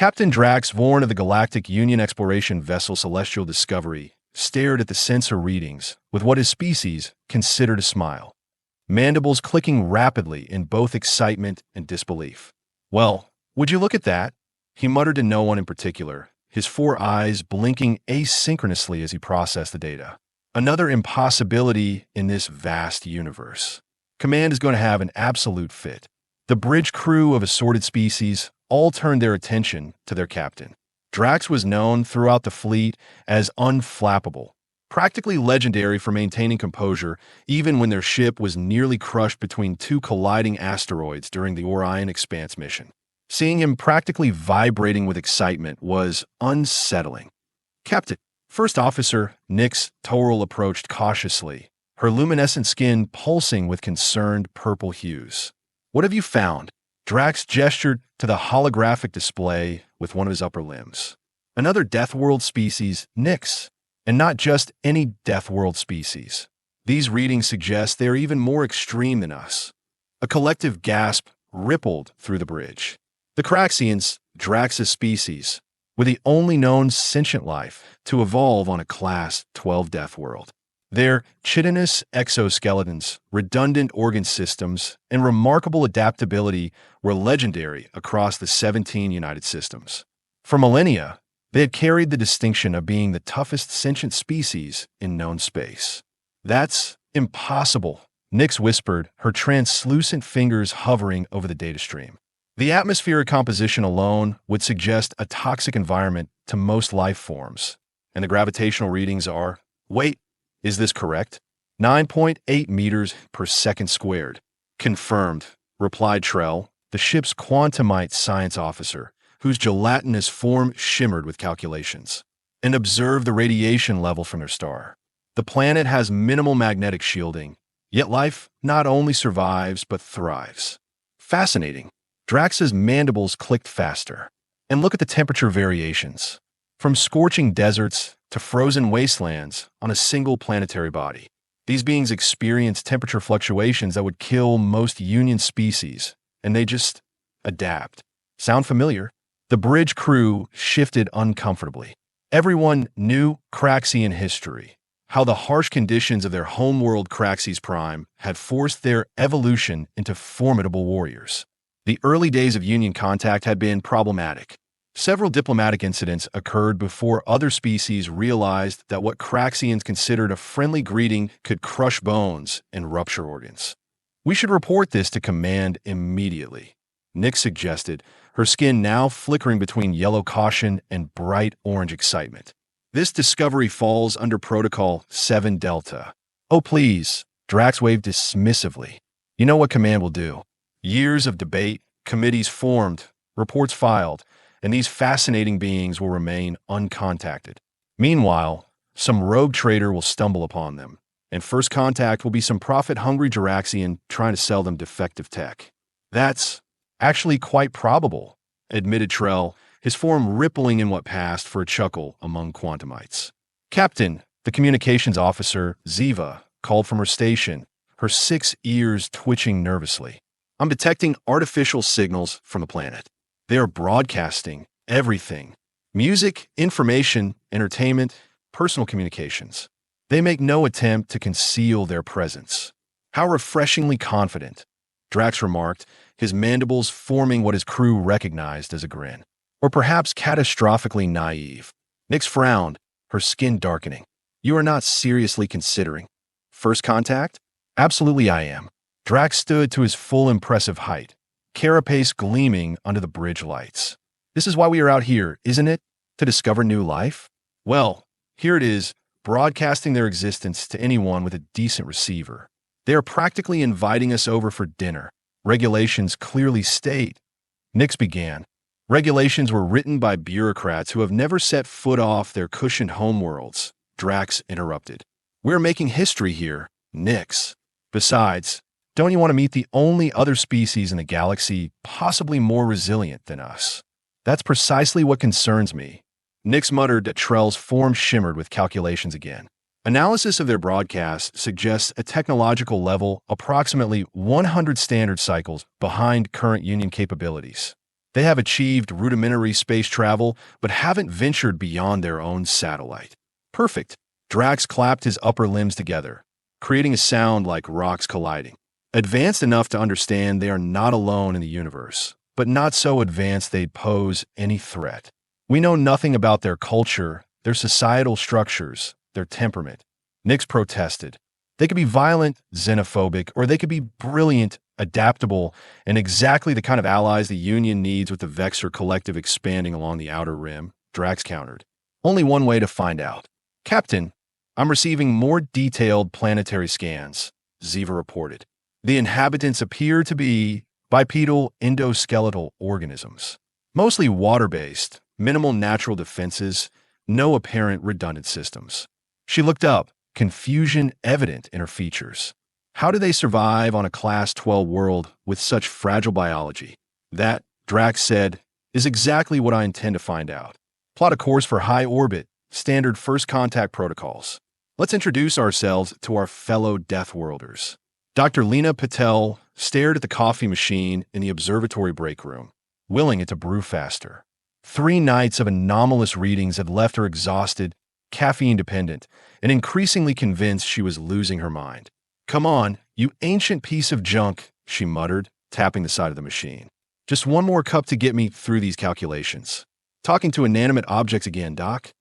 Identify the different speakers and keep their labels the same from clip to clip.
Speaker 1: Captain Drax Vorn of the Galactic Union exploration vessel Celestial Discovery stared at the sensor readings with what his species considered a smile, mandibles clicking rapidly in both excitement and disbelief. "Well, would you look at that?" he muttered to no one in particular, his four eyes blinking asynchronously as he processed the data. Another impossibility in this vast universe. Command is going to have an absolute fit. The bridge crew of assorted species all turned their attention to their captain. Drax was known throughout the fleet as unflappable, practically legendary for maintaining composure even when their ship was nearly crushed between two colliding asteroids during the Orion Expanse mission. Seeing him practically vibrating with excitement was unsettling. "Captain," First Officer Nyx Toril approached cautiously, her luminescent skin pulsing with concerned purple hues. "What have you found?" Drax gestured to the holographic display with one of his upper limbs. "Another Deathworld species, Nyx, and not just any Deathworld species. These readings suggest they are even more extreme than us." A collective gasp rippled through the bridge. The Craxians, Drax's species, were the only known sentient life to evolve on a Class 12 Deathworld. Their chitinous exoskeletons, redundant organ systems, and remarkable adaptability were legendary across the 17 United Systems. For millennia, they had carried the distinction of being the toughest sentient species in known space. "That's impossible," Nyx whispered, her translucent fingers hovering over the data stream. "The atmospheric composition alone would suggest a toxic environment to most life forms, and the gravitational readings are, wait, is this correct? 9.8 meters per second squared." "Confirmed," replied Trell, the ship's quantumite science officer, whose gelatinous form shimmered with calculations. "And observe the radiation level from their star. The planet has minimal magnetic shielding, yet life not only survives but thrives." "Fascinating." Drax's mandibles clicked faster. "And look at the temperature variations. From scorching deserts to frozen wastelands on a single planetary body. These beings experience temperature fluctuations that would kill most Union species, and they just adapt." "Sound familiar?" The bridge crew shifted uncomfortably. Everyone knew Craxian history, how the harsh conditions of their homeworld Craxis Prime had forced their evolution into formidable warriors. The early days of Union contact had been problematic. Several diplomatic incidents occurred before other species realized that what Craxians considered a friendly greeting could crush bones and rupture organs. "We should report this to Command immediately," Nyx suggested, her skin now flickering between yellow caution and bright orange excitement. "This discovery falls under Protocol 7 Delta." "Oh, please," Drax waved dismissively. "You know what Command will do." Years of debate, committees formed, reports filed, and these fascinating beings will remain uncontacted. Meanwhile, some rogue trader will stumble upon them, and first contact will be some profit-hungry Draxian trying to sell them defective tech. "That's actually quite probable," admitted Trell, his form rippling in what passed for a chuckle among quantumites. "Captain," the communications officer, Ziva, called from her station, her 6 ears twitching nervously. "I'm detecting artificial signals from the planet. They are broadcasting everything. Music, information, entertainment, personal communications. They make no attempt to conceal their presence." "How refreshingly confident," Drax remarked, his mandibles forming what his crew recognized as a grin. "Or perhaps catastrophically naive." Nyx frowned, her skin darkening. "You are not seriously considering first contact?" "Absolutely I am." Drax stood to his full impressive height, carapace gleaming under the bridge lights. "This is why we are out here, isn't it? To discover new life? Well, here it is, broadcasting their existence to anyone with a decent receiver. They are practically inviting us over for dinner. Regulations clearly state." Nyx began. "Regulations were written by bureaucrats who have never set foot off their cushioned homeworlds," Drax interrupted. "We're making history here, Nyx. Besides, don't you want to meet the only other species in the galaxy possibly more resilient than us?" "That's precisely what concerns me." Nyx muttered that Trell's form shimmered with calculations again. Analysis of their broadcast suggests a technological level approximately 100 standard cycles behind current Union capabilities. They have achieved rudimentary space travel, but haven't ventured beyond their own satellite. Perfect. Drax clapped his upper limbs together, creating a sound like rocks colliding. Advanced enough to understand they are not alone in the universe, but not so advanced they'd pose any threat. We know nothing about their culture, their societal structures, their temperament. Nyx protested. They could be violent, xenophobic, or they could be brilliant, adaptable, and exactly the kind of allies the Union needs with the Vexar collective expanding along the outer rim, Drax countered. Only one way to find out. Captain, I'm receiving more detailed planetary scans, Ziva reported. The inhabitants appear to be bipedal endoskeletal organisms, mostly water-based, minimal natural defenses, no apparent redundant systems. She looked up, confusion evident in her features. How do they survive on a Class 12 world with such fragile biology? That, Drax said, is exactly what I intend to find out. Plot a course for high orbit, standard first contact protocols. Let's introduce ourselves to our fellow Deathworlders. Dr. Lena Patel stared at the coffee machine in the observatory break room, willing it to brew faster. 3 nights of anomalous readings had left her exhausted, caffeine-dependent, and increasingly convinced she was losing her mind. Come on, you ancient piece of junk, she muttered, tapping the side of the machine. Just one more cup to get me through these calculations. Talking to inanimate objects again, Doc?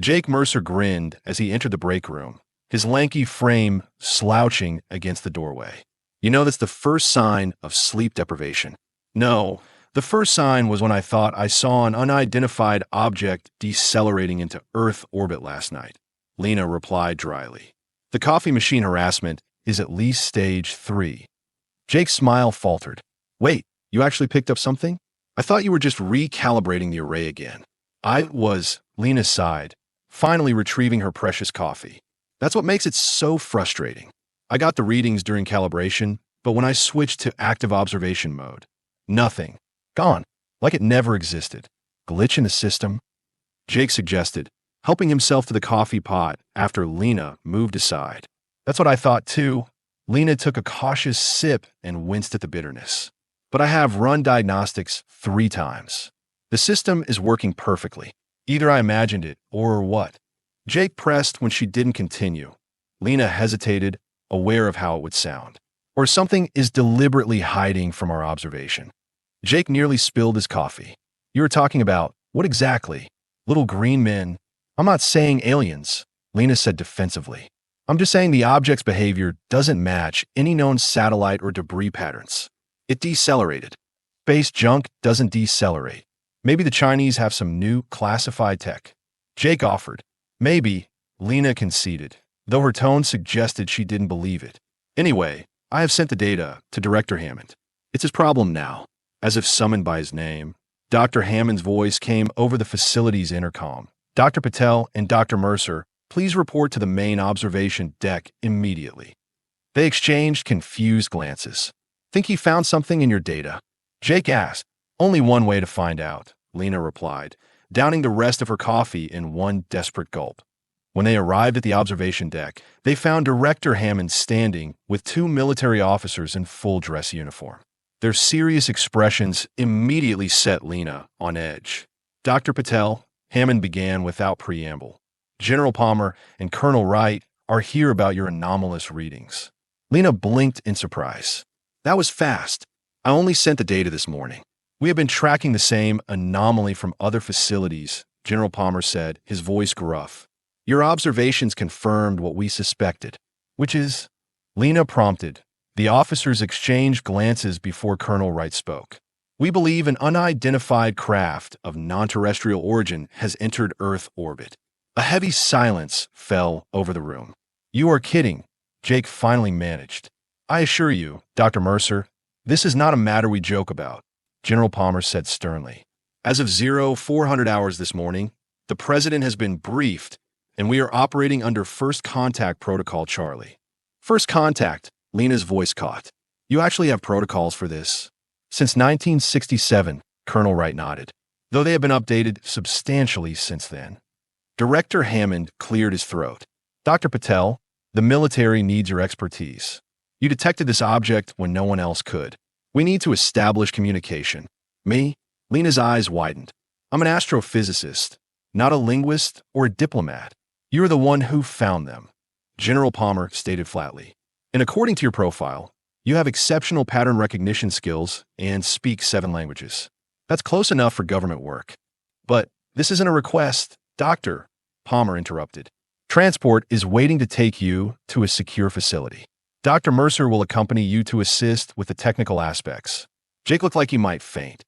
Speaker 1: Jake Mercer grinned as he entered the break room, his lanky frame slouching against the doorway. You know, that's the first sign of sleep deprivation. No, the first sign was when I thought I saw an unidentified object decelerating into Earth orbit last night, Lena replied dryly. The coffee machine harassment is at least stage 3. Jake's smile faltered. Wait, you actually picked up something? I thought you were just recalibrating the array again. I was, Lena sighed, finally retrieving her precious coffee. That's what makes it so frustrating. I got the readings during calibration, but when I switched to active observation mode, nothing. Gone. Like it never existed. Glitch in the system? Jake suggested, helping himself to the coffee pot after Lena moved aside. That's what I thought too. Lena took a cautious sip and winced at the bitterness. But I have run diagnostics 3 times. The system is working perfectly. Either I imagined it or what. Jake pressed when she didn't continue. Lena hesitated, aware of how it would sound. Or something is deliberately hiding from our observation. Jake nearly spilled his coffee. You were talking about, what exactly? Little green men. I'm not saying aliens, Lena said defensively. I'm just saying the object's behavior doesn't match any known satellite or debris patterns. It decelerated. Space junk doesn't decelerate. Maybe the Chinese have some new classified tech. Jake offered. Maybe, Lena conceded, though her tone suggested she didn't believe it. Anyway, I have sent the data to Director Hammond. It's his problem now. As if summoned by his name, Dr. Hammond's voice came over the facility's intercom. Dr. Patel and Dr. Mercer, please report to the main observation deck immediately. They exchanged confused glances. Think he found something in your data? Jake asked. Only one way to find out, Lena replied, downing the rest of her coffee in one desperate gulp. When they arrived at the observation deck, they found Director Hammond standing with 2 military officers in full dress uniform. Their serious expressions immediately set Lena on edge. Dr. Patel, Hammond began without preamble. General Palmer and Colonel Wright are here about your anomalous readings. Lena blinked in surprise. That was fast. I only sent the data this morning. We have been tracking the same anomaly from other facilities, General Palmer said, his voice gruff. Your observations confirmed what we suspected. Which is? Lena prompted. The officers exchanged glances before Colonel Wright spoke. We believe an unidentified craft of non-terrestrial origin has entered Earth orbit. A heavy silence fell over the room. You are kidding, Jake finally managed. I assure you, Dr. Mercer, this is not a matter we joke about, General Palmer said sternly. As of 0400 hours this morning, the President has been briefed, and we are operating under First Contact Protocol Charlie. First Contact, Lena's voice caught. You actually have protocols for this? Since 1967, Colonel Wright nodded, though they have been updated substantially since then. Director Hammond cleared his throat. Dr. Patel, the military needs your expertise. You detected this object when no one else could. We need to establish communication. Me? Lena's eyes widened. I'm an astrophysicist, not a linguist or a diplomat. You're the one who found them, General Palmer stated flatly. And according to your profile, you have exceptional pattern recognition skills and speak 7 languages. That's close enough for government work. But this isn't a request, Doctor, Palmer interrupted. Transport is waiting to take you to a secure facility. Dr. Mercer will accompany you to assist with the technical aspects. Jake looked like he might faint.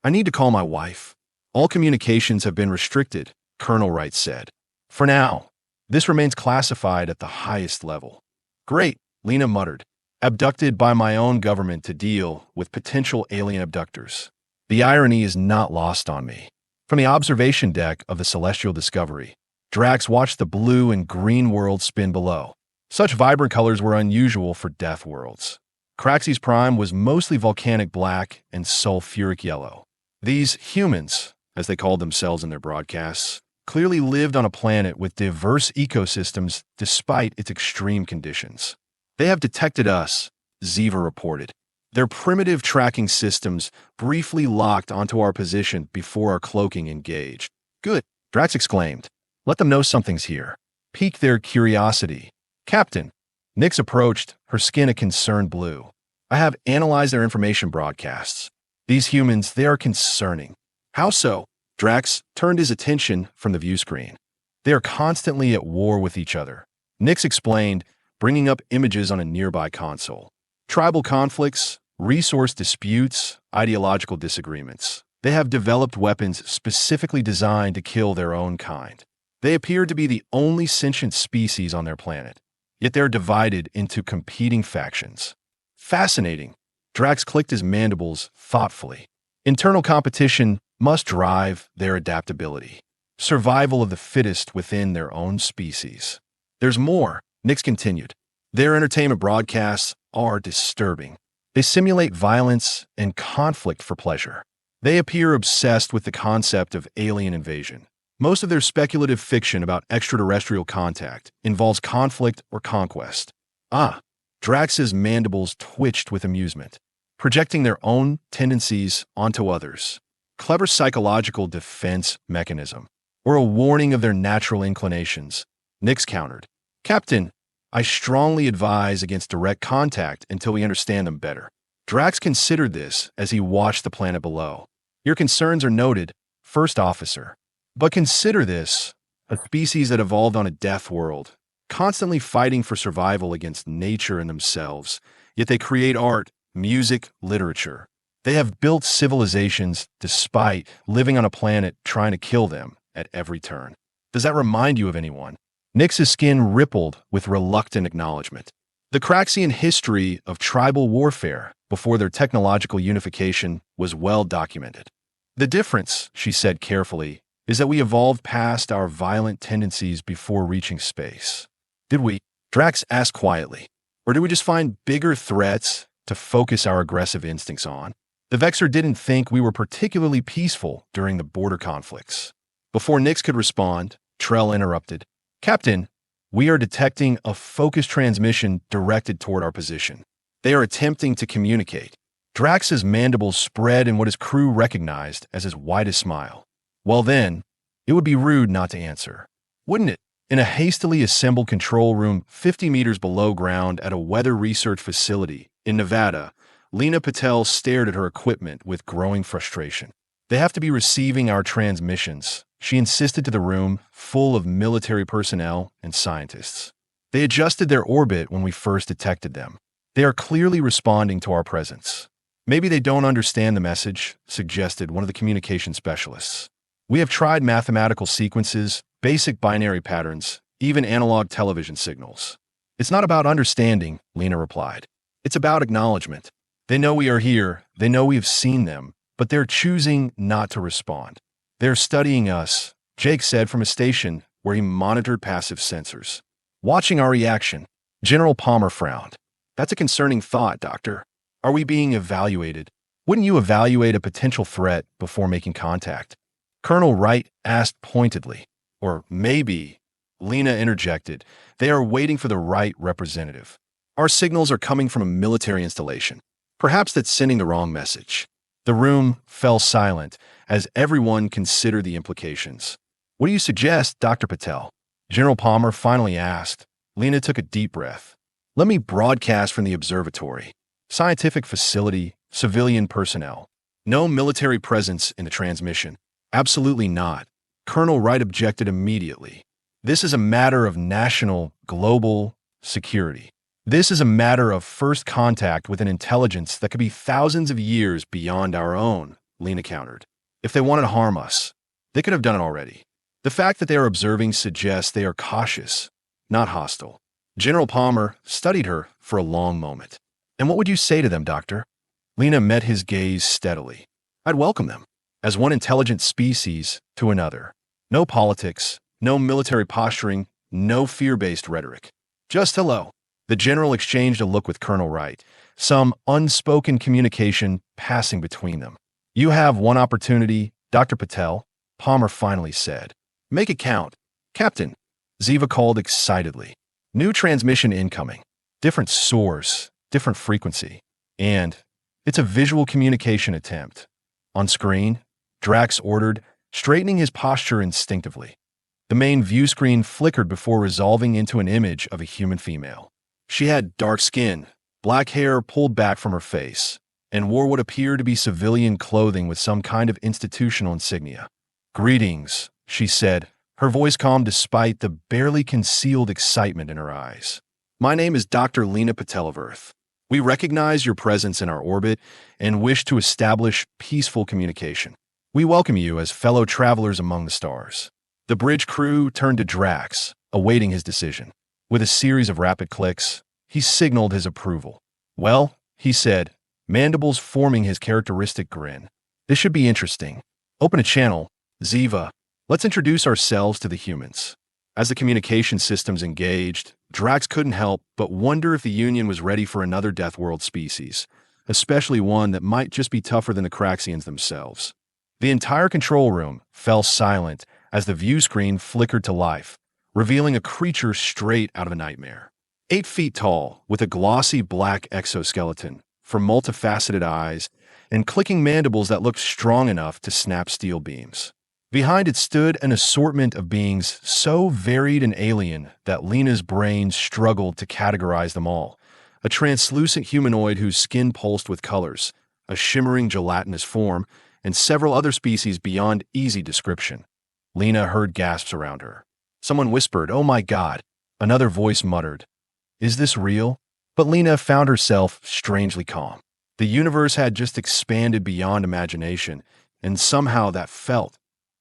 Speaker 1: I need to call my wife. All communications have been restricted, Colonel Wright said. For now, this remains classified at the highest level. Great, Lena muttered. Abducted by my own government to deal with potential alien abductors. The irony is not lost on me. From the observation deck of the Celestial Discovery, Drax watched the blue and green world spin below. Such vibrant colors were unusual for Deathworlds. Craxes Prime was mostly volcanic black and sulfuric yellow. These humans, as they called themselves in their broadcasts, clearly lived on a planet with diverse ecosystems despite its extreme conditions. They have detected us, Ziva reported. Their primitive tracking systems briefly locked onto our position before our cloaking engaged. Good, Drax exclaimed. Let them know something's here. Pique their curiosity. Captain, Nyx approached, her skin a concerned blue. I have analyzed their information broadcasts. These humans, they are concerning. How so? Drax turned his attention from the view screen. They are constantly at war with each other. Nyx explained, bringing up images on a nearby console. Tribal conflicts, resource disputes, ideological disagreements. They have developed weapons specifically designed to kill their own kind. They appear to be the only sentient species on their planet, yet they're divided into competing factions. Fascinating. Drax clicked his mandibles thoughtfully. Internal competition must drive their adaptability. Survival of the fittest within their own species. There's more, Nyx continued. Their entertainment broadcasts are disturbing. They simulate violence and conflict for pleasure. They appear obsessed with the concept of alien invasion. Most of their speculative fiction about extraterrestrial contact involves conflict or conquest. Drax's mandibles twitched with amusement, projecting their own tendencies onto others. Clever psychological defense mechanism, or a warning of their natural inclinations. Nyx countered. Captain, I strongly advise against direct contact until we understand them better. Drax considered this as he watched the planet below. Your concerns are noted, First Officer. But consider this, a species that evolved on a death world, constantly fighting for survival against nature and themselves, yet they create art, music, literature. They have built civilizations despite living on a planet trying to kill them at every turn. Does that remind you of anyone? Nyx's skin rippled with reluctant acknowledgement. The Craxian history of tribal warfare before their technological unification was well documented. The difference, she said carefully, is that we evolved past our violent tendencies before reaching space. Did we? Drax asked quietly. Or did we just find bigger threats to focus our aggressive instincts on? The Vexar didn't think we were particularly peaceful during the border conflicts. Before Nyx could respond, Trell interrupted. Captain, we are detecting a focused transmission directed toward our position. They are attempting to communicate. Drax's mandibles spread in what his crew recognized as his widest smile. Well then, it would be rude not to answer. Wouldn't it? In a hastily assembled control room 50 meters below ground at a weather research facility in Nevada, Lena Patel stared at her equipment with growing frustration. They have to be receiving our transmissions, she insisted to the room full of military personnel and scientists. They adjusted their orbit when we first detected them. They are clearly responding to our presence. Maybe they don't understand the message, suggested one of the communication specialists. We have tried mathematical sequences, basic binary patterns, even analog television signals. It's not about understanding, Lena replied. It's about acknowledgement. They know we are here, they know we have seen them, but they're choosing not to respond. They're studying us, Jake said from a station where he monitored passive sensors. Watching our reaction, General Palmer frowned. That's a concerning thought, Doctor. Are we being evaluated? Wouldn't you evaluate a potential threat before making contact? Colonel Wright asked pointedly. Or maybe, Lena interjected, they are waiting for the right representative. Our signals are coming from a military installation. Perhaps that's sending the wrong message. The room fell silent as everyone considered the implications. What do you suggest, Dr. Patel? General Palmer finally asked. Lena took a deep breath. Let me broadcast from the observatory. Scientific facility, civilian personnel. No military presence in the transmission. Absolutely not. Colonel Wright objected immediately. This is a matter of national, global security. This is a matter of first contact with an intelligence that could be thousands of years beyond our own, Lena countered. If they wanted to harm us, they could have done it already. The fact that they are observing suggests they are cautious, not hostile. General Palmer studied her for a long moment. And what would you say to them, Doctor? Lena met his gaze steadily. I'd welcome them, as one intelligent species to another. No politics, no military posturing, no fear-based rhetoric. Just hello. The general exchanged a look with Colonel Wright, some unspoken communication passing between them. You have one opportunity, Dr. Patel, Palmer finally said. Make it count. Captain, Ziva called excitedly. New transmission incoming. Different source, different frequency. And it's a visual communication attempt. On screen, Drax ordered, straightening his posture instinctively. The main view screen flickered before resolving into an image of a human female. She had dark skin, black hair pulled back from her face, and wore what appeared to be civilian clothing with some kind of institutional insignia. Greetings, she said, her voice calm despite the barely concealed excitement in her eyes. My name is Dr. Lena Patel of Earth. We recognize your presence in our orbit and wish to establish peaceful communication. We welcome you as fellow travelers among the stars. The bridge crew turned to Drax, awaiting his decision. With a series of rapid clicks, he signaled his approval. Well, he said, mandibles forming his characteristic grin. This should be interesting. Open a channel, Ziva. Let's introduce ourselves to the humans. As the communication systems engaged, Drax couldn't help but wonder if the Union was ready for another Deathworld species, especially one that might just be tougher than the Craxians themselves. The entire control room fell silent as the view screen flickered to life, revealing a creature straight out of a nightmare. 8 feet tall, with a glossy black exoskeleton, for multifaceted eyes, and clicking mandibles that looked strong enough to snap steel beams. Behind it stood an assortment of beings so varied and alien that Lena's brain struggled to categorize them all. A translucent humanoid whose skin pulsed with colors, a shimmering gelatinous form, and several other species beyond easy description. Lena heard gasps around her. Someone whispered, "Oh my God." Another voice muttered, "Is this real?" But Lena found herself strangely calm. The universe had just expanded beyond imagination, and somehow that felt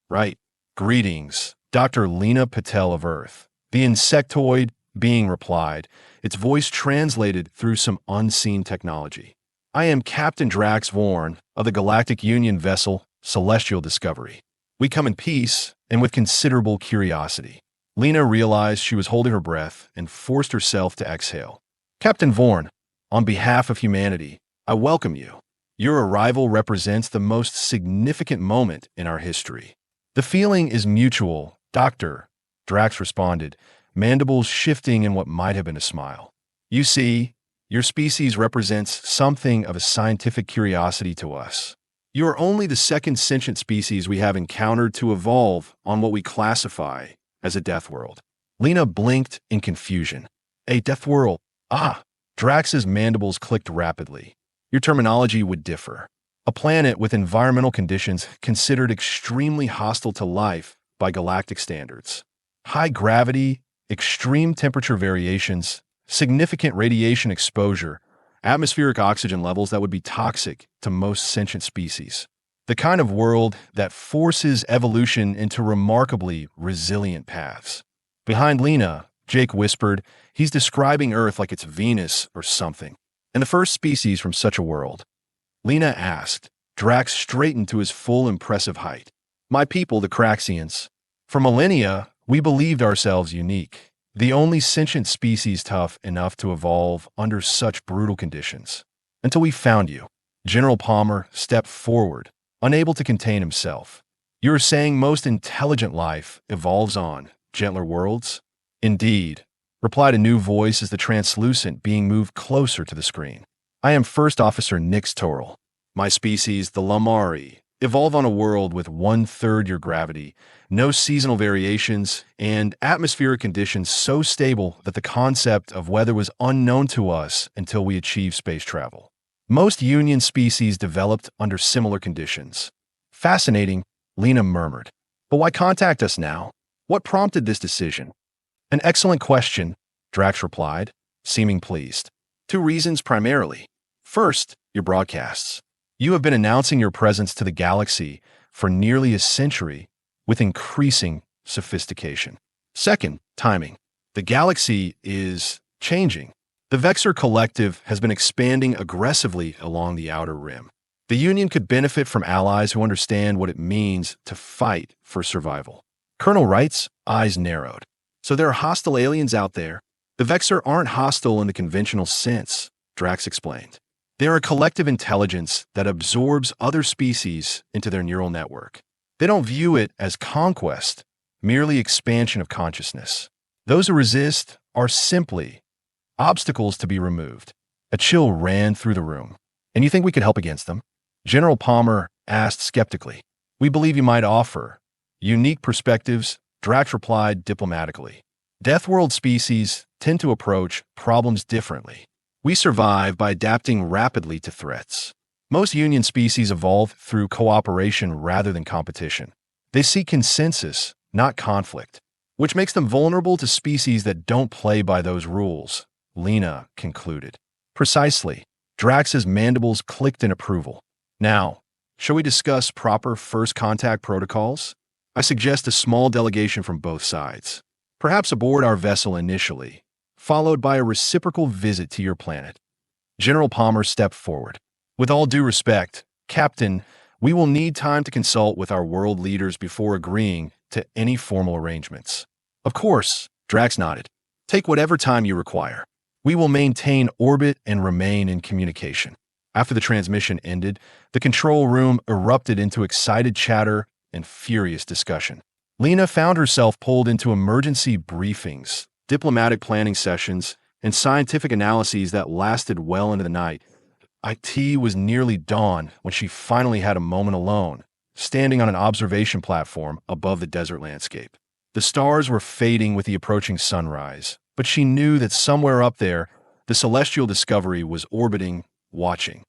Speaker 1: right. Greetings, Dr. Lena Patel of Earth. The insectoid being replied, its voice translated through some unseen technology. I am Captain Drax Vorn of the Galactic Union vessel Celestial Discovery. We come in peace and with considerable curiosity. Lena realized she was holding her breath and forced herself to exhale. Captain Vorn, on behalf of humanity, I welcome you. Your arrival represents the most significant moment in our history. The feeling is mutual, Doctor, Drax responded, mandibles shifting in what might have been a smile. You see, your species represents something of a scientific curiosity to us. You are only the second sentient species we have encountered to evolve on what we classify as a death world. Lena blinked in confusion. A death world? Ah! Drax's mandibles clicked rapidly. Your terminology would differ. A planet with environmental conditions considered extremely hostile to life by galactic standards. High gravity, extreme temperature variations, significant radiation exposure, atmospheric oxygen levels that would be toxic to most sentient species. The kind of world that forces evolution into remarkably resilient paths. Behind Lena, Jake whispered, he's describing Earth like it's Venus or something. And the first species from such a world. Lena asked. Drax straightened to his full impressive height. My people, the Craxians. For millennia, we believed ourselves unique. The only sentient species tough enough to evolve under such brutal conditions. Until we found you. General Palmer stepped forward, unable to contain himself. You're saying most intelligent life evolves on gentler worlds? Indeed, replied a new voice as the translucent being moved closer to the screen. I am First Officer Nix Toril. My species, the Lamari, evolve on a world with 1/3 your gravity, no seasonal variations, and atmospheric conditions so stable that the concept of weather was unknown to us until we achieved space travel. Most Union species developed under similar conditions. Fascinating, Lena murmured. But why contact us now? What prompted this decision? An excellent question, Drax replied, seeming pleased. 2 reasons primarily. First, your broadcasts. You have been announcing your presence to the galaxy for nearly a century with increasing sophistication. Second, timing. The galaxy is changing. The Vexar collective has been expanding aggressively along the outer rim. The Union could benefit from allies who understand what it means to fight for survival. Colonel Wright's eyes narrowed. So there are hostile aliens out there. The Vexar aren't hostile in the conventional sense, Drax explained. They're a collective intelligence that absorbs other species into their neural network. They don't view it as conquest, merely expansion of consciousness. Those who resist are simply obstacles to be removed. A chill ran through the room. And you think we could help against them? General Palmer asked skeptically. We believe you might offer unique perspectives, Drax replied diplomatically. Deathworld species tend to approach problems differently. We survive by adapting rapidly to threats. Most Union species evolve through cooperation rather than competition. They seek consensus, not conflict, which makes them vulnerable to species that don't play by those rules, Lena concluded. Precisely. Drax's mandibles clicked in approval. Now, shall we discuss proper first contact protocols? I suggest a small delegation from both sides, perhaps aboard our vessel initially, followed by a reciprocal visit to your planet. General Palmer stepped forward. With all due respect, Captain, we will need time to consult with our world leaders before agreeing to any formal arrangements. Of course, Drax nodded. Take whatever time you require. We will maintain orbit and remain in communication. After the transmission ended, the control room erupted into excited chatter and furious discussion. Lena found herself pulled into emergency briefings, diplomatic planning sessions, and scientific analyses that lasted well into the night. IT was nearly dawn when she finally had a moment alone, standing on an observation platform above the desert landscape. The stars were fading with the approaching sunrise, but she knew that somewhere up there, the celestial discovery was orbiting, watching.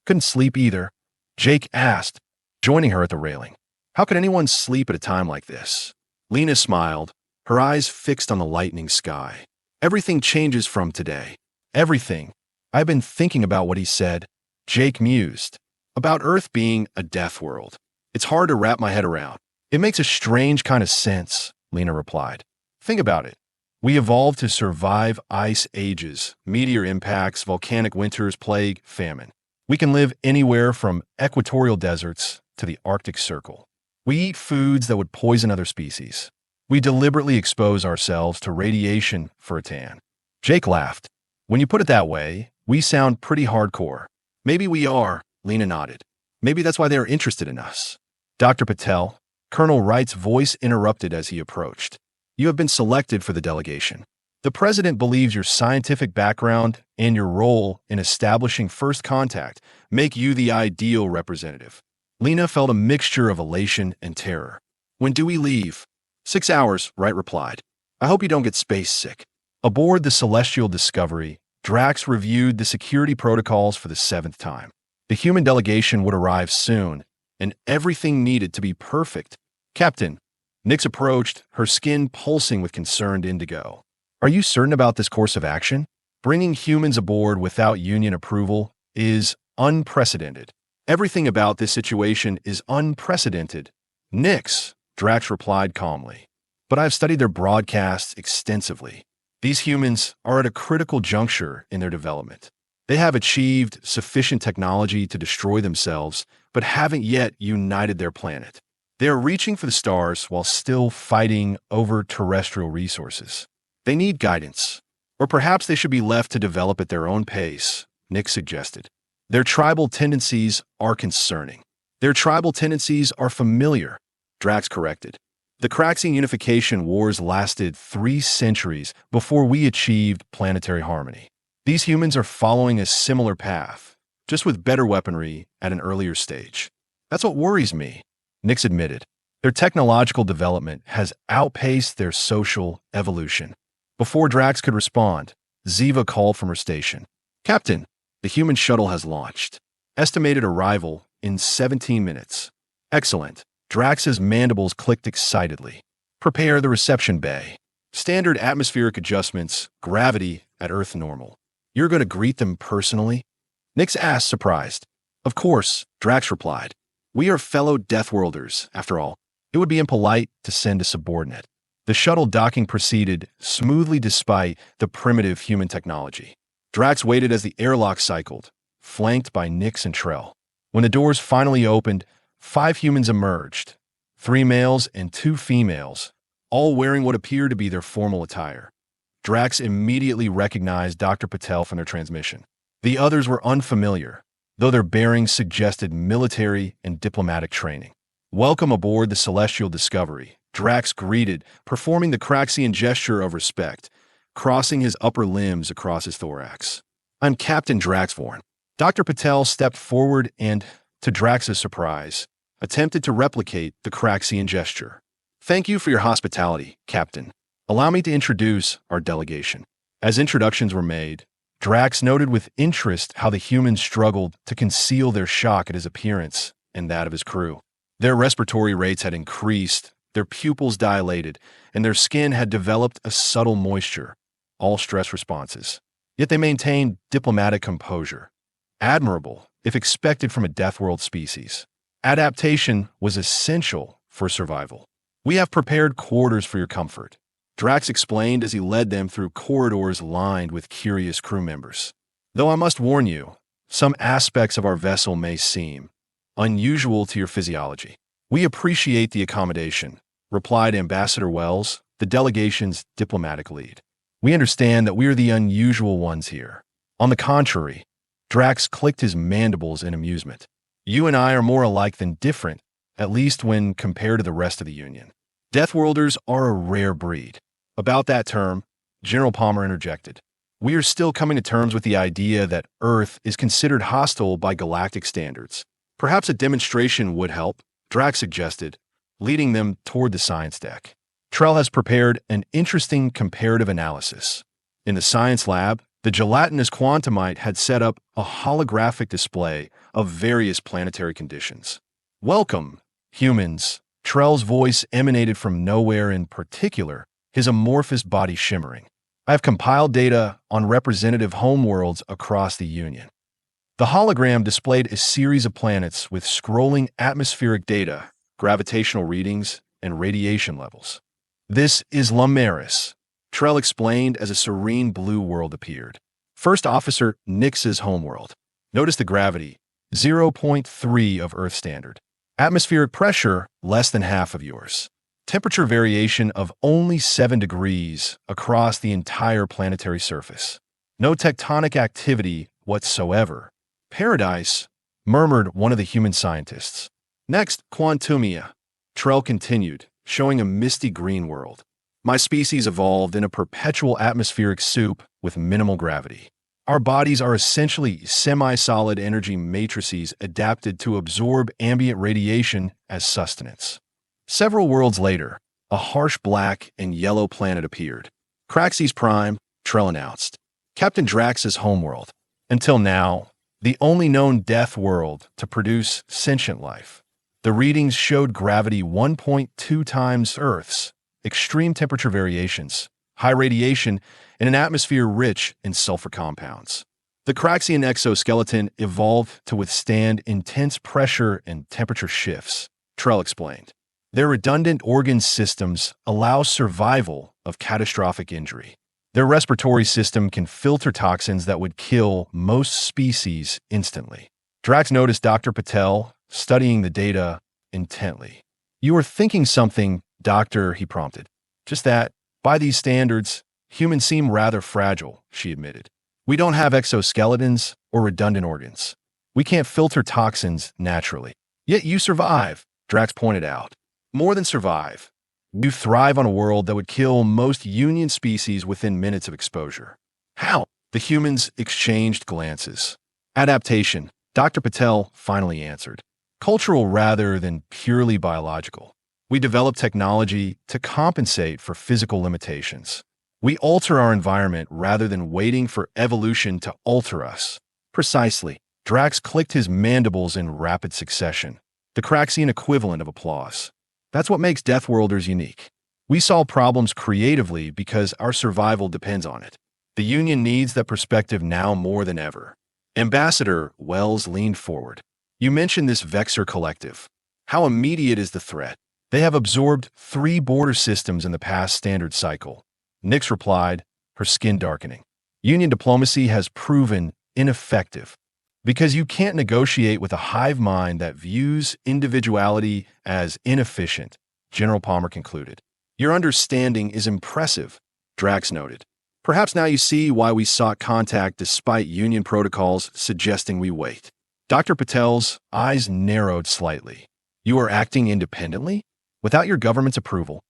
Speaker 1: Couldn't sleep either, Jake asked, joining her at the railing. How could anyone sleep at a time like this? Lena smiled, her eyes fixed on the lightening sky. Everything changes from today. Everything. I've been thinking about what he said, Jake mused, about Earth being a death world. It's hard to wrap my head around. It makes a strange kind of sense, Lena replied. Think about it. We evolved to survive ice ages, meteor impacts, volcanic winters, plague, famine. We can live anywhere from equatorial deserts to the Arctic Circle. We eat foods that would poison other species. We deliberately expose ourselves to radiation for a tan. Jake laughed. When you put it that way, we sound pretty hardcore. Maybe we are, Lena nodded. Maybe that's why they are interested in us. Dr. Patel, Colonel Wright's voice interrupted as he approached. You have been selected for the delegation. The president believes your scientific background and your role in establishing first contact make you the ideal representative. Lena felt a mixture of elation and terror. When do we leave? 6 hours, Wright replied. I hope you don't get space sick. Aboard the Celestial Discovery, Drax reviewed the security protocols for the 7th time. The human delegation would arrive soon, and everything needed to be perfect. Captain, Nix approached, her skin pulsing with concerned indigo. Are you certain about this course of action? Bringing humans aboard without Union approval is unprecedented. Everything about this situation is unprecedented. Nix, Drax replied calmly. But I've studied their broadcasts extensively. These humans are at a critical juncture in their development. They have achieved sufficient technology to destroy themselves, but haven't yet united their planet. They are reaching for the stars while still fighting over terrestrial resources. They need guidance. Or perhaps they should be left to develop at their own pace, Nick suggested. Their tribal tendencies are concerning. Their tribal tendencies are familiar, Drax corrected. The Craxian unification wars lasted 3 centuries before we achieved planetary harmony. These humans are following a similar path, just with better weaponry at an earlier stage. That's what worries me, Nix admitted. Their technological development has outpaced their social evolution. Before Drax could respond, Ziva called from her station. Captain, the human shuttle has launched. Estimated arrival in 17 minutes. Excellent. Drax's mandibles clicked excitedly. Prepare the reception bay. Standard atmospheric adjustments, gravity at Earth normal. You're going to greet them personally? Nix asked, surprised. Of course, Drax replied. We are fellow Deathworlders, after all. It would be impolite to send a subordinate. The shuttle docking proceeded smoothly despite the primitive human technology. Drax waited as the airlock cycled, flanked by Nix and Trell. When the doors finally opened, 5 humans emerged, 3 males and 2 females, all wearing what appeared to be their formal attire. Drax immediately recognized Dr. Patel from their transmission. The others were unfamiliar, though their bearings suggested military and diplomatic training. Welcome aboard the Celestial Discovery, Drax greeted, performing the Craxian gesture of respect, crossing his upper limbs across his thorax. I'm Captain Drax Vorn. Dr. Patel stepped forward and, to Drax's surprise, attempted to replicate the Craxian gesture. Thank you for your hospitality, Captain. Allow me to introduce our delegation. As introductions were made, Drax noted with interest how the humans struggled to conceal their shock at his appearance and that of his crew. Their respiratory rates had increased, their pupils dilated, and their skin had developed a subtle moisture, all stress responses. Yet they maintained diplomatic composure. Admirable, if expected from a Deathworld species. Adaptation was essential for survival. We have prepared quarters for your comfort, Drax explained as he led them through corridors lined with curious crew members. Though I must warn you, some aspects of our vessel may seem unusual to your physiology. We appreciate the accommodation, replied Ambassador Wells, the delegation's diplomatic lead. We understand that we are the unusual ones here. On the contrary, Drax clicked his mandibles in amusement. You and I are more alike than different, at least when compared to the rest of the Union. Deathworlders are a rare breed. About that term, General Palmer interjected. We are still coming to terms with the idea that Earth is considered hostile by galactic standards. Perhaps a demonstration would help, Drax suggested, leading them toward the science deck. Trell has prepared an interesting comparative analysis. In the science lab, the gelatinous quantumite had set up a holographic display of various planetary conditions. Welcome, humans. Trell's voice emanated from nowhere in particular, his amorphous body shimmering. I have compiled data on representative homeworlds across the Union. The hologram displayed a series of planets with scrolling atmospheric data, gravitational readings, and radiation levels. This is Lumeris, Trell explained as a serene blue world appeared. First Officer Nix's homeworld. Notice the gravity, 0.3 of Earth standard. Atmospheric pressure, less than half of yours. Temperature variation of only 7 degrees across the entire planetary surface. No tectonic activity whatsoever. Paradise, murmured one of the human scientists. Next, Quantumia, Trell continued, showing a misty green world. My species evolved in a perpetual atmospheric soup with minimal gravity. Our bodies are essentially semi-solid energy matrices adapted to absorb ambient radiation as sustenance. Several worlds later, a harsh black and yellow planet appeared. Craxes Prime, Trell announced. Captain Drax's homeworld. Until now, the only known death world to produce sentient life. The readings showed gravity 1.2 times Earth's, extreme temperature variations, high radiation, and an atmosphere rich in sulfur compounds. The Craxian exoskeleton evolved to withstand intense pressure and temperature shifts, Trell explained. Their redundant organ systems allow survival of catastrophic injury. Their respiratory system can filter toxins that would kill most species instantly. Drax noticed Dr. Patel studying the data intently. You are thinking something, Doctor, he prompted. Just that, by these standards, humans seem rather fragile, she admitted. We don't have exoskeletons or redundant organs. We can't filter toxins naturally. Yet you survive, Drax pointed out. More than survive. You thrive on a world that would kill most Union species within minutes of exposure. How? The humans exchanged glances. Adaptation, Dr. Patel finally answered. Cultural rather than purely biological. We develop technology to compensate for physical limitations. We alter our environment rather than waiting for evolution to alter us. Precisely. Drax clicked his mandibles in rapid succession, the Craxian equivalent of applause. That's what makes Deathworlders unique. We solve problems creatively because our survival depends on it. The Union needs that perspective now more than ever. Ambassador Wells leaned forward. You mentioned this Vexar collective. How immediate is the threat? They have absorbed 3 border systems in the past standard cycle. Nyx replied, her skin darkening. Union diplomacy has proven ineffective. Because you can't negotiate with a hive mind that views individuality as inefficient, General Palmer concluded. Your understanding is impressive, Drax noted. Perhaps now you see why we sought contact despite Union protocols suggesting we wait. Dr. Patel's eyes narrowed slightly. You are acting independently? Without your government's approval?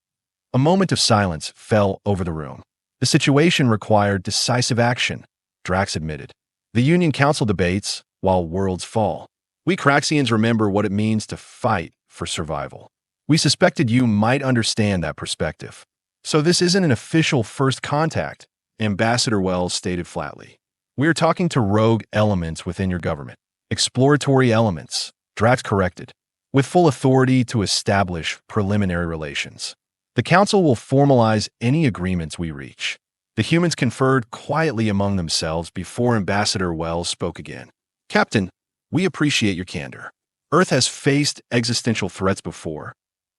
Speaker 1: A moment of silence fell over the room. The situation required decisive action, Drax admitted. The Union Council debates while worlds fall. We Craxians remember what it means to fight for survival. We suspected you might understand that perspective. So this isn't an official first contact, Ambassador Wells stated flatly. We are talking to rogue elements within your government. Exploratory elements, Drax corrected, with full authority to establish preliminary relations. The Council will formalize any agreements we reach. The humans conferred quietly among themselves before Ambassador Wells spoke again. Captain, we appreciate your candor. Earth has faced existential threats before,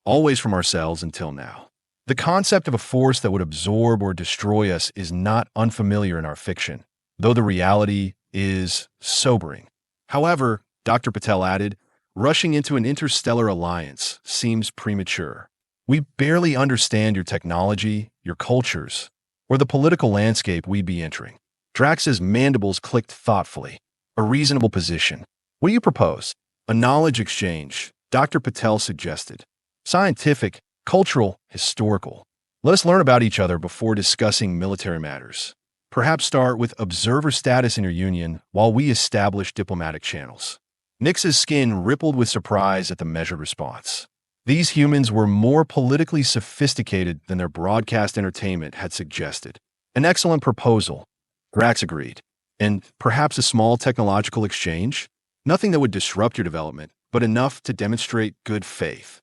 Speaker 1: always from ourselves until now. The concept of a force that would absorb or destroy us is not unfamiliar in our fiction, though the reality is sobering. However, Dr. Patel added, rushing into an interstellar alliance seems premature. We barely understand your technology, your cultures, or the political landscape we'd be entering. Drax's mandibles clicked thoughtfully. A reasonable position. What do you propose? A knowledge exchange, Dr. Patel suggested. Scientific, cultural, historical. Let us learn about each other before discussing military matters. Perhaps start with observer status in your union while we establish diplomatic channels. Nyx's skin rippled with surprise at the measured response. These humans were more politically sophisticated than their broadcast entertainment had suggested. An excellent proposal, Drax agreed. And perhaps a small technological exchange? Nothing that would disrupt your development, but enough to demonstrate good faith.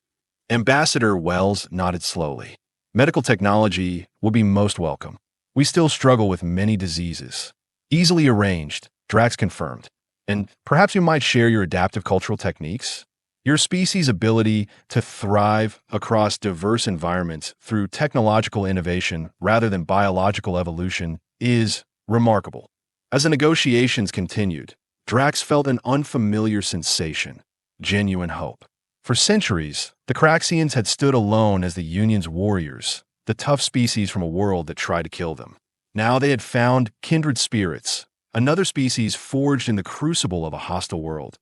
Speaker 1: Ambassador Wells nodded slowly. Medical technology will be most welcome. We still struggle with many diseases. Easily arranged, Drax confirmed. And perhaps you might share your adaptive cultural techniques? Your species' ability to thrive across diverse environments through technological innovation rather than biological evolution is remarkable. As the negotiations continued, Drax felt an unfamiliar sensation, genuine hope. For centuries, the Craxians had stood alone as the Union's warriors, the tough species from a world that tried to kill them. Now they had found kindred spirits, another species forged in the crucible of a hostile world.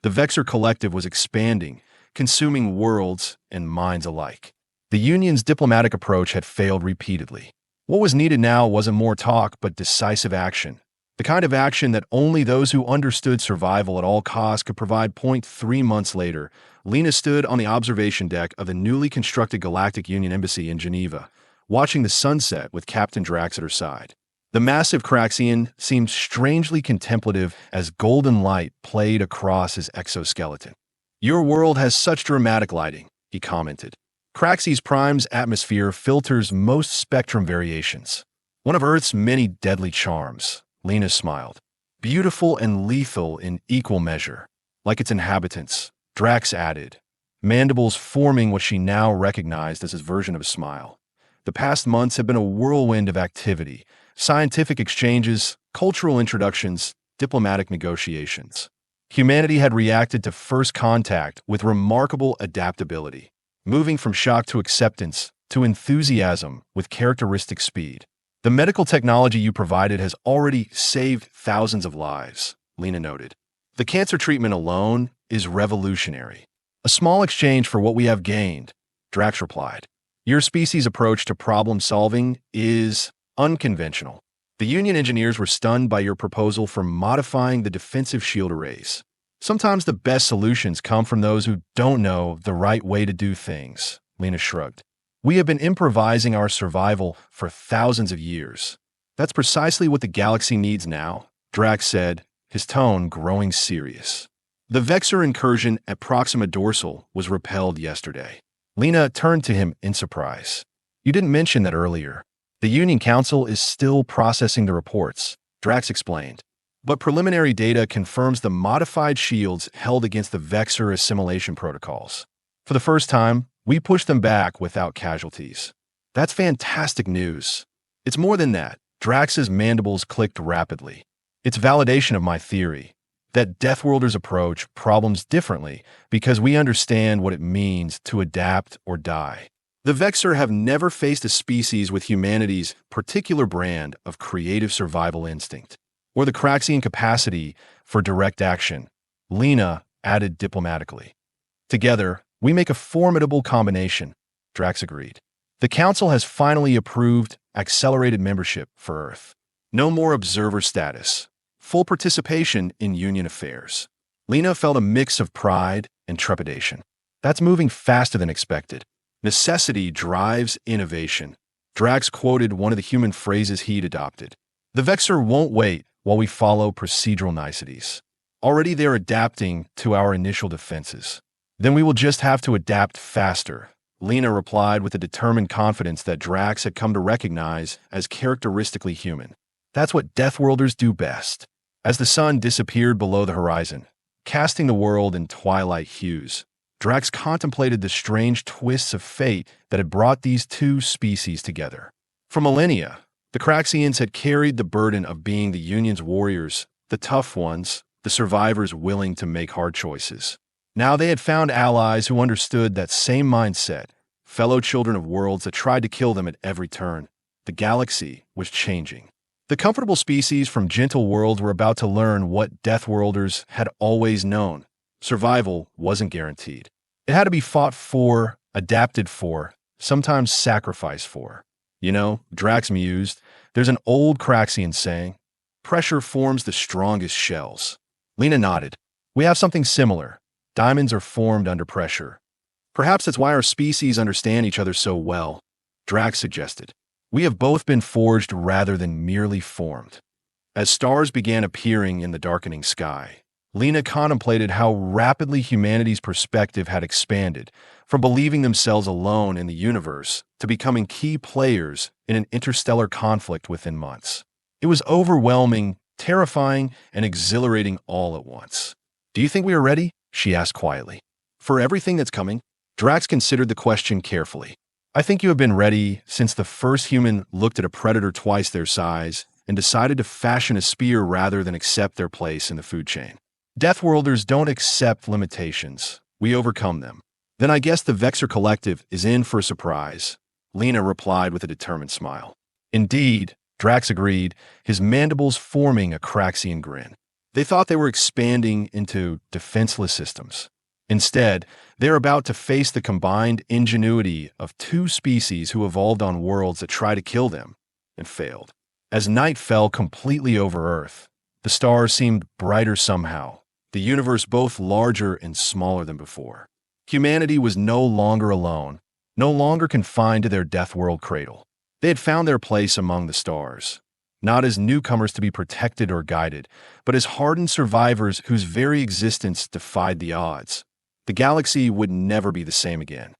Speaker 1: The Vexar collective was expanding, consuming worlds and minds alike. The Union's diplomatic approach had failed repeatedly. What was needed now wasn't more talk, but decisive action. The kind of action that only those who understood survival at all costs could provide. 3 months later, Lena stood on the observation deck of the newly constructed Galactic Union Embassy in Geneva, watching the sunset with Captain Drax at her side. The massive Craxian seemed strangely contemplative as golden light played across his exoskeleton. Your world has such dramatic lighting, he commented. Craxis Prime's atmosphere filters most spectrum variations. One of Earth's many deadly charms, Lena smiled. Beautiful and lethal in equal measure. Like its inhabitants, Drax added, mandibles forming what she now recognized as his version of a smile. The past months have been a whirlwind of activity, scientific exchanges, cultural introductions, diplomatic negotiations. Humanity had reacted to first contact with remarkable adaptability, moving from shock to acceptance to enthusiasm with characteristic speed. The medical technology you provided has already saved thousands of lives, Lena noted. The cancer treatment alone is revolutionary. A small exchange for what we have gained, Drax replied. Your species' approach to problem solving is unconventional. The Union engineers were stunned by your proposal for modifying the defensive shield arrays. Sometimes the best solutions come from those who don't know the right way to do things, Lena shrugged. We have been improvising our survival for thousands of years. That's precisely what the galaxy needs now, Drax said, his tone growing serious. The Vexar incursion at Proxima Dorsal was repelled yesterday. Lena turned to him in surprise. You didn't mention that earlier. The Union Council is still processing the reports, Drax explained. But preliminary data confirms the modified shields held against the Vexar assimilation protocols. For the first time, we pushed them back without casualties. That's fantastic news. It's more than that. Drax's mandibles clicked rapidly. It's validation of my theory that Deathworlders approach problems differently because we understand what it means to adapt or die. The Vexar have never faced a species with humanity's particular brand of creative survival instinct, or the Craxian capacity for direct action, Lena added diplomatically. Together, we make a formidable combination, Drax agreed. The Council has finally approved accelerated membership for Earth. No more observer status. Full participation in Union affairs. Lena felt a mix of pride and trepidation. That's moving faster than expected. Necessity drives innovation. Drax quoted one of the human phrases he'd adopted. The Vexar won't wait while we follow procedural niceties. Already they're adapting to our initial defenses. Then we will just have to adapt faster, Lena replied with a determined confidence that Drax had come to recognize as characteristically human. That's what Deathworlders do best. As the sun disappeared below the horizon, casting the world in twilight hues, Drax contemplated the strange twists of fate that had brought these two species together. For millennia, the Craxians had carried the burden of being the Union's warriors, the tough ones, the survivors willing to make hard choices. Now they had found allies who understood that same mindset, fellow children of worlds that tried to kill them at every turn. The galaxy was changing. The comfortable species from gentle worlds were about to learn what Deathworlders had always known. Survival wasn't guaranteed. It had to be fought for, adapted for, sometimes sacrificed for. You know, Drax mused, there's an old Craxian saying, pressure forms the strongest shells. Lena nodded. We have something similar. Diamonds are formed under pressure. Perhaps that's why our species understand each other so well, Drax suggested. We have both been forged rather than merely formed. As stars began appearing in the darkening sky, Lena contemplated how rapidly humanity's perspective had expanded, from believing themselves alone in the universe to becoming key players in an interstellar conflict within months. It was overwhelming, terrifying, and exhilarating all at once. Do you think we are ready? She asked quietly. For everything that's coming? Drax considered the question carefully. I think you have been ready since the first human looked at a predator twice their size and decided to fashion a spear rather than accept their place in the food chain. Deathworlders don't accept limitations. We overcome them. Then I guess the Vexar Collective is in for a surprise, Lena replied with a determined smile. Indeed, Drax agreed, his mandibles forming a Craxian grin. They thought they were expanding into defenseless systems. Instead, they're about to face the combined ingenuity of two species who evolved on worlds that tried to kill them and failed. As night fell completely over Earth, the stars seemed brighter somehow, the universe both larger and smaller than before. Humanity was no longer alone, no longer confined to their Deathworld cradle. They had found their place among the stars, not as newcomers to be protected or guided, but as hardened survivors whose very existence defied the odds. The galaxy would never be the same again.